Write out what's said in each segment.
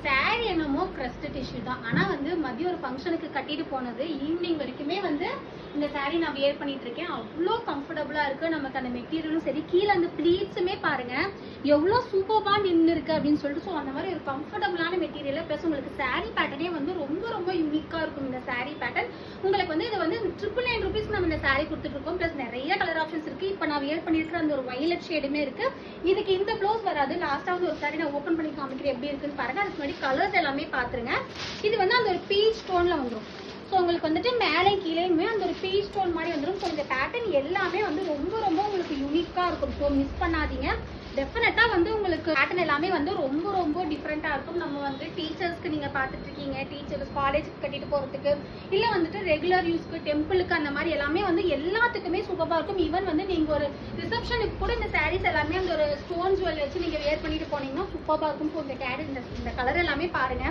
Sorry என்னமோ crust tissue தான். ஆனா வந்து மதியம் ஒரு ஃபங்க்ஷனுக்கு கட்டிட்டு போனது ஈவினிங் வரைக்குமே வந்து இந்த சாரி நான் வியர் பண்ணிட்டு இருக்கேன். அவ்வளோ கம்ஃபர்டபுளா இருக்கு. நமக்கு அந்த மெட்டீரியலும் சரி, கீழே அந்த ப்ளீட்ஸுமே பாருங்க எவ்வளோ சூப்பர்பா நின்று இருக்கு அப்படின்னு சொல்லிட்டு. ஸோ அந்த மாதிரி ஒரு கம்ஃபர்டபுளான மெட்டீரியல். ப்ளஸ் உங்களுக்கு சாரி பேட்டர்னே வந்து ரொம்ப ரொம்ப யூனிக்கா இருக்கும். இந்த சாரி பேட்டர்ன் உங்களுக்கு வந்து இது வந்து 999 rupees நம்ம இந்த சாரி கொடுத்துட்டு இருக்கோம். ப்ளஸ் நிறைய கலர் ஆப்ஷன்ஸ் இருக்கு. இப்போ நான் வியர் பண்ணிருக்கிற அந்த ஒரு வயலட் ஷேடுமே இருக்கு. இதுக்கு இந்த ப்ளவுஸ் வராது. லாஸ்டா வந்து ஒரு சாரி நான் ஓப்பன் பண்ணி காமிக்கிறேன் எப்படி இருக்குன்னு பாருங்க. அதுக்கு முன்னாடி கலர்ஸ் எல்லாமே பாத்துருங்க. இது வந்து அந்த ஒரு பீச் டோன்ல வந்துடும். ஸோ உங்களுக்கு வந்துட்டு மேலே கீழேயுமே அந்த ஒரு பீச் டோன் மாதிரி வந்துடும். ஸோ இந்த பேட்டர்ன் எல்லாமே வந்து ரொம்ப ரொம்ப உங்களுக்கு யூனிக்கா இருக்கும். ஸோ மிஸ் பண்ணாதீங்க. டெஃபினட்டா வந்து உங்களுக்கு பேட்டர்ன் எல்லாமே வந்து ரொம்ப ரொம்ப டிஃப்ரெண்டா இருக்கும். நம்ம வந்து டீச்சர்ஸ்க்கு நீங்க பாத்துட்டு இருக்கீங்க, டீச்சர்ஸ் காலேஜுக்கு கட்டிட்டு போறதுக்கு, இல்ல வந்துட்டு ரெகுலர் யூஸ்க்கு, டெம்பிளுக்கு, அந்த மாதிரி எல்லாமே வந்து எல்லாத்துக்குமே சூப்பரா இருக்கும். ஈவன் வந்து நீங்க ஒரு ரிசப்ஷனுக்கு கூட இந்த சாரீஸ் எல்லாமே அந்த ஒரு ஸ்டோன் ஜுவல் வச்சு நீங்க வேர் பண்ணிட்டு போனீங்கன்னா சூப்பரா இருக்கும். ஸோ இந்த கேரி இந்த கலர் எல்லாமே பாருங்க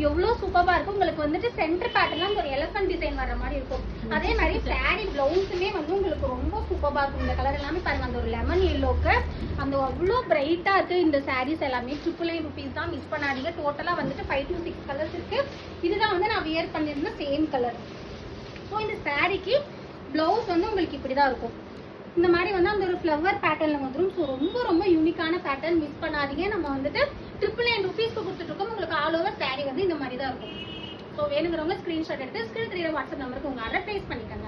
எவ்வளோ சூப்பரா இருக்கும். உங்களுக்கு வந்துட்டு சென்டர் பேட்டர்ல ஒரு எலஃபன்ட் டிசைன் வர்ற மாதிரி இருக்கும். அதே மாதிரி சாரி பிளவுஸுமே வந்து உங்களுக்கு ரொம்ப சூப்பரா இருக்கும். இந்த கலர் எல்லாமே பாருங்க, அந்த ஒரு லெமன் எல்லோக்கு அந்த அவ்வளோ பிரைட்டா இருக்கு. இந்த சாரீஸ் எல்லாமே 999 rupees தான். மிஸ் பண்ணாதீங்க. டோட்டலா வந்துட்டு 5 to 6 கலர்ஸ் இருக்கு. இதுதான் வந்து நான் வியர் பண்ணிருந்த சேம் கலர். ஸோ இந்த சாரிக்கு பிளவுஸ் வந்து உங்களுக்கு இப்படிதான் இருக்கும். இந்த மாதிரி வந்து அந்த ஒரு ஃப்ளவர் பேட்டர்ன்ல வந்துடும். ஸோ ரொம்ப ரொம்ப யூனிக்கான பேட்டர்ன். மிஸ் பண்ணாதீங்க. நம்ம வந்துட்டு 999 rupees கொடுத்துட்டு இருக்கோம். உங்களுக்கு ஆல் ஓவர் சாரி வந்து இந்த மாதிரி தான் இருக்கும். ஸோ வேணுங்கிறவங்க ஸ்கிரீன்ஷாட் எடுத்து ஸ்கிரீன் 3 வாட்ஸ்அப் நம்பருக்கு உங்க ஆர்டர் பிளேஸ் பண்ணிக்கோங்க.